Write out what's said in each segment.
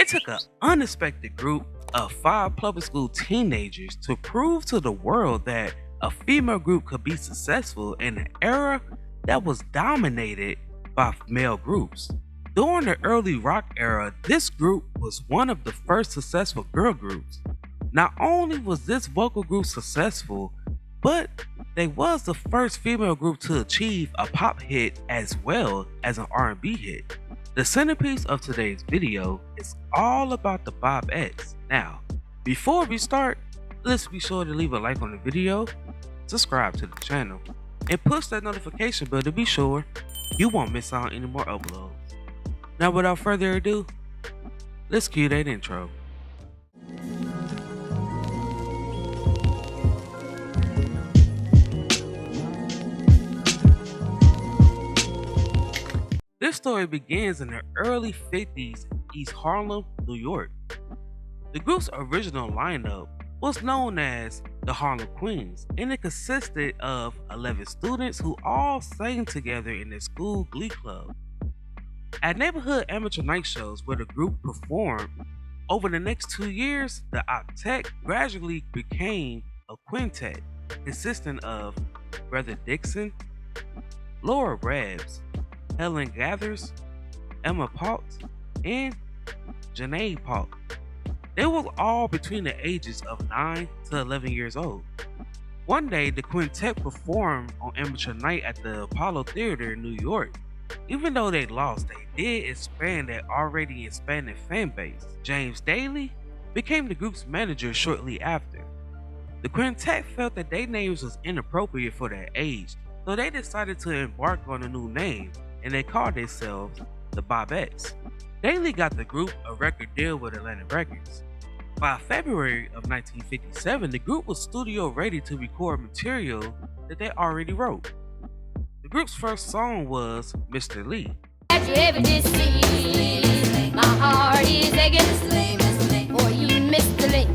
It took an unexpected group of 5 public school teenagers to prove to the world that a female group could be successful in an era that was dominated by male groups. During the early rock era, this group was one of the first successful girl groups. Not only was this vocal group successful, but they was the first female group to achieve a pop hit as well as an R&B hit. The centerpiece of today's video is all about the Bobettes. Now, before we start, let's be sure to leave a like on the video, subscribe to the channel, and push that notification bell to be sure you won't miss out on any more uploads. Now without further ado, let's cue that intro. This story begins in the early 50s in East Harlem, New York. The group's original lineup was known as the Harlem Queens, and it consisted of 11 students who all sang together in their school glee club. At neighborhood amateur night shows where the group performed, over the next 2 years, the octet gradually became a quintet consisting of Brother Dixon, Laura Rebs, Helen Gathers, Emma Pault, and Janae Pault. They were all between the ages of 9 to 11 years old. One day, the quintet performed on amateur night at the Apollo Theater in New York. Even though they lost, they did expand their already expanded fan base. James Daly became the group's manager shortly after. The quintet felt that their names was inappropriate for their age, so they decided to embark on a new name, and they called themselves the Bobbettes. Daly got the group a record deal with Atlantic Records. By February of 1957, the group was studio ready to record material that they already wrote. The group's first song was Mr. Lee. Have you ever deceived? My heart is against for you, Mr. Lee.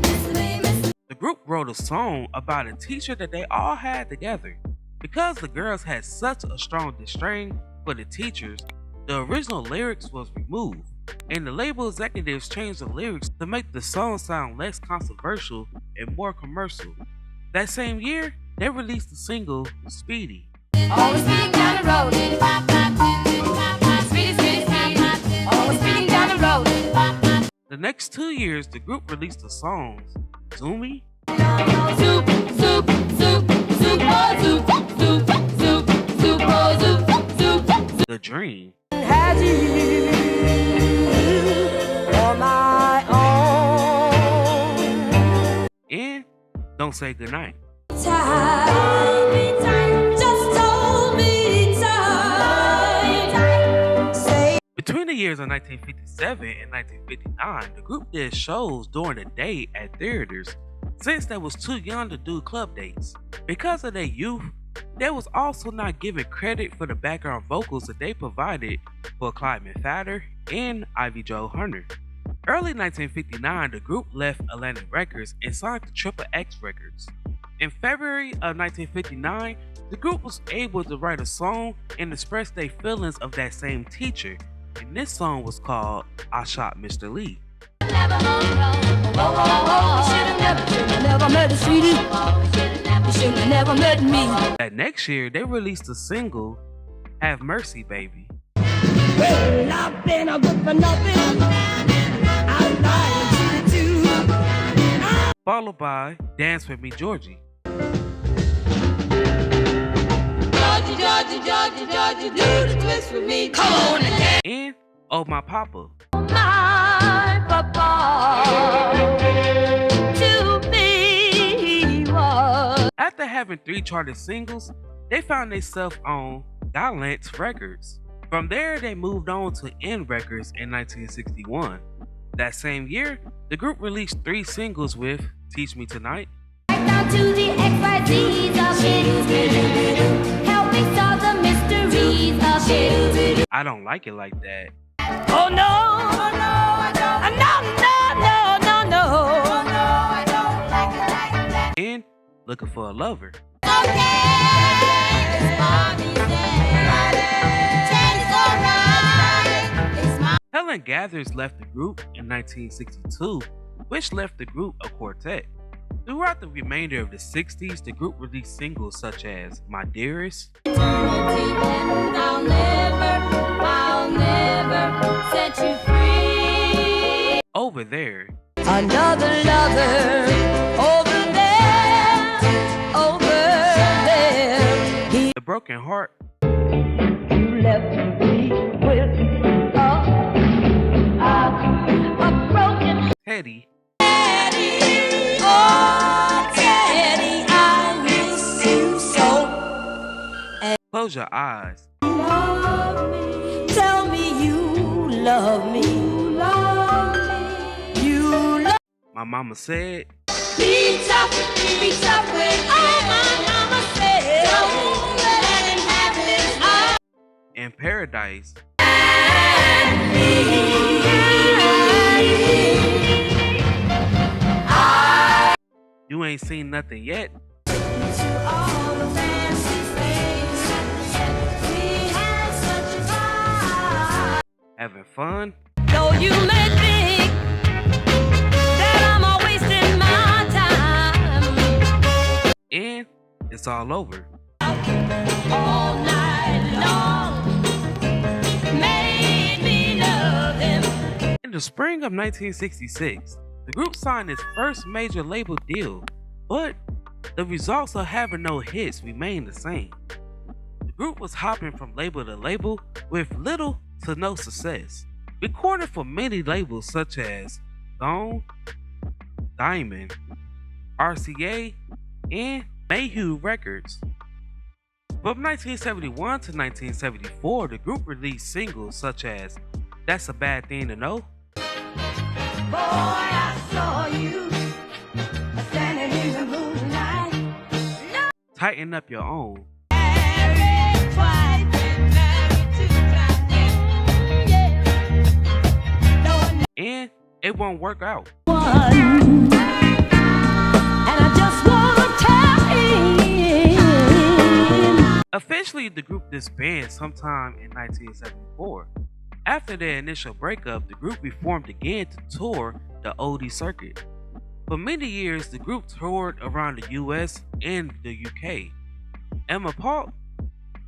The group wrote a song about a teacher that they all had together. Because the girls had such a strong disdain for the teachers, the original lyrics was removed, and the label executives changed the lyrics to make the song sound less controversial and more commercial. That same year, they released the single Speedy. Always speeding down the road. Speedy, speedy, speedy. Always speeding down the road. The next 2 years, the group released the songs Zoomy, Soup, soup, soup, soup, oh, soup, soup, soup, soup, oh, soup, soup. The Dream, Had you on my own. and Don't Say Goodnight. Just hold me tight. Say Between the years of 1957 and 1959, the group did shows during the day at theaters since they was too young to do club dates. Because of their youth, they was also not given credit for the background vocals that they provided for Clyde McPhatter and Ivy Jo Hunter. Early 1959, the group left Atlantic Records and signed to Triple X Records. In February of 1959, the group was able to write a song and express their feelings of that same teacher, and this song was called I Shot Mr. Lee. should've never met a sweetie. You should've never met me. That next year, they released the single Have Mercy Baby, Well, I've been a good for nothing. I lied to you too. followed by Dance With Me Georgie, Georgie, Georgie, Georgie, Georgie, do the twist with me. Come on and dance. and Oh My Papa. My papa to me was. After having 3 charted singles, they found themselves on Gallant Records. From there, they moved on to N Records in 1961. That same year, the group released 3 singles with Teach Me Tonight, Right down to the XYZs of it. Help me solve the mysteries of it. I Don't Like It Like That, Oh no, I don't. No, I don't like it like that. and Looking for a Lover. Helen Gathers left the group in 1962, which left the group a quartet. Throughout the remainder of the 60s, the group released singles such as My Dearest, Eternity, and I'll never set you free. Over There, Another lover over there. The Broken Heart, You left me with a broken Teddy, Teddy. Oh, Teddy, I miss you so. Close Your Eyes, Love me. Tell me you love me. You love My Mama Said, Be tough with oh, my mama said. Don't let him have his and Paradise. You Ain't Seen Nothing Yet, Having Fun, Though you may think that I'm all wasting my time and It's All Over. all night long, made me love him. In the spring of 1966, the group signed its first major label deal, but the results of having no hits remained the same. The group was hopping from label to label with little to no success, recorded for many labels such as Stone, Diamond, RCA, and Mayhew Records. From 1971 to 1974, the group released singles such as That's a Bad Thing to Know, Boy, I saw you standing in the moonlight. Tighten Up Your Own, Married twice, been married 2 times. Yeah. No one and It Won't Work Out. And I just wanna tell him. Officially, the group disbanded sometime in 1974. After their initial breakup, the group reformed again to tour the oldie circuit. For many years, the group toured around the US and the UK. Emma Paul,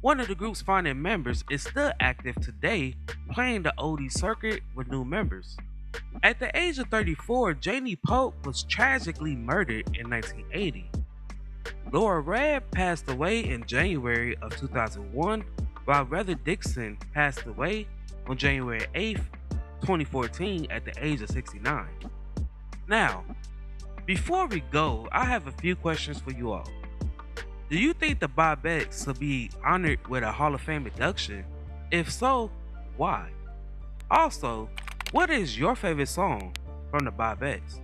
one of the group's founding members, is still active today, playing the oldie circuit with new members. At the age of 34, Janie Pope was tragically murdered in 1980. Laura Redd passed away in January of 2001, while Heather Dixon passed away on January 8th, 2014 at the age of 69. Now, before we go, I have a few questions for you all. Do you think the Bobettes should be honored with a Hall of Fame induction? If so, why? Also, what is your favorite song from the Bobettes?